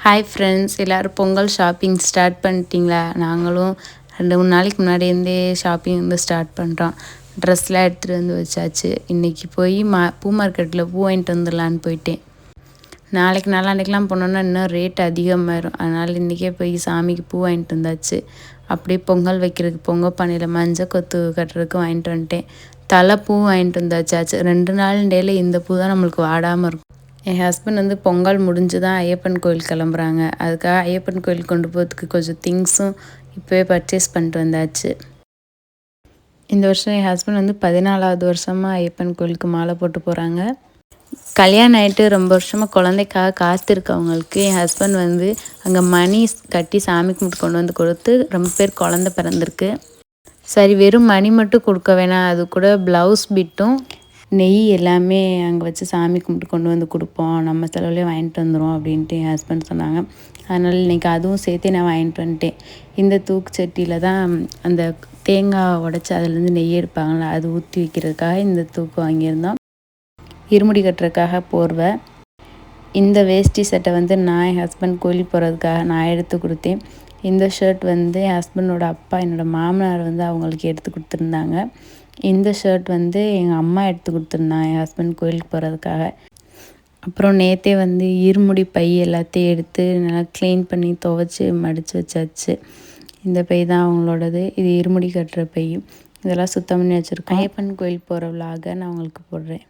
Hi friends, எல்லோரும் Pongal shopping start பண்ணிட்டீங்களா? நாங்களும் 2-3 நாளைக்கு முன்னாடியிருந்தே ஷாப்பிங் வந்து ஸ்டார்ட் பண்ணுறோம். ட்ரெஸ்லாம் எடுத்துகிட்டு வந்து வச்சாச்சு. இன்றைக்கி போய் பூ மார்க்கெட்டில் பூ வாங்கிட்டு வந்துடலான்னு போயிட்டேன். நாளைக்கு நாளான்னைக்கெலாம் போனோன்னா இன்னும் ரேட் அதிகமாகிடும். அதனால் இன்றைக்கே போய் சாமிக்கு பூ வாங்கிட்டு வந்தாச்சு. அப்படியே பொங்கல் வைக்கிறதுக்கு பொங்கல் பானையில் மஞ்சள் கொத்து கட்டுறதுக்கு வாங்கிட்டு வந்துட்டேன். தலை பூ வாங்கிட்டு வந்தாச்சாச்சு. 2 நாள் டேயில் இந்த பூ தான் நம்மளுக்கு வாடாமல் இருக்கும். என் ஹஸ்பண்ட் வந்து பொங்கல் முடிஞ்சு தான் ஐயப்பன் கோயில் கிளம்புறாங்க. அதுக்காக ஐயப்பன் கோயில் கொண்டு போகிறதுக்கு கொஞ்சம் திங்ஸும் இப்போவே பர்ச்சேஸ் பண்ணிட்டு வந்தாச்சு. இந்த வருஷம் என் ஹஸ்பண்ட் வந்து 14வது வருஷமாக ஐயப்பன் கோயிலுக்கு மாலை போட்டு போகிறாங்க. கல்யாணம் ஆகிட்டு ரொம்ப வருஷமாக குழந்தைக்காக காத்திருக்கவங்களுக்கு என் ஹஸ்பண்ட் வந்து அங்கே மணி கட்டி சாமி கும்பிட்டு கொண்டு வந்து கொடுத்து ரொம்ப பேர் குழந்த பிறந்திருக்கு. சரி, வெறும் மணி மட்டும் கொடுக்க வேணாம், அது கூட ப்ளவுஸ் பிட்டும் நெய் எல்லாமே அங்கே வச்சு சாமி கும்பிட்டு கொண்டு வந்து கொடுப்போம், நம்ம செலவுலேயே வாங்கிட்டு வந்துடும் அப்படின்ட்டு என் ஹஸ்பண்ட் சொன்னாங்க. அதனால் இன்றைக்கி அதுவும் சேர்த்து நான் வாங்கிட்டு வந்துட்டேன். இந்த தூக்கு சட்டியில் தான் அந்த தேங்காய் உடச்சி அதுலேருந்து நெய் எடுப்பாங்களா, அது ஊற்றி வைக்கிறதுக்காக இந்த தூக்கு வாங்கியிருந்தோம். இருமுடி கட்டுறதுக்காக போர்வை. இந்த வேஷ்டி சட்டை வந்து நான் என் ஹஸ்பண்ட் கோயிலுக்கு போகிறதுக்காக நான் எடுத்து கொடுத்தேன். இந்த ஷர்ட் வந்து என் ஹஸ்பண்டோட அப்பா, என்னோடய மாமனார் வந்து அவங்களுக்கு எடுத்து கொடுத்துருந்தாங்க. இந்த ஷர்ட் வந்து எங்கள் அம்மா எடுத்து கொடுத்துருந்தாங்க என் ஹஸ்பண்ட் கோயிலுக்கு போகிறதுக்காக. அப்புறம் நேற்றே வந்து இருமுடி பை எல்லாத்தையும் எடுத்து நல்லா க்ளீன் பண்ணி துவைச்சி மடித்து வச்சாச்சு. இந்த பை தான் அவங்களோடது. இது இருமுடி கட்டுற பை. இதெல்லாம் சுத்தம் பண்ணி வச்சுருக்கோம். ஐயப்பன் கோயில் போகிற விலாக நான் உங்களுக்கு போடுறேன்.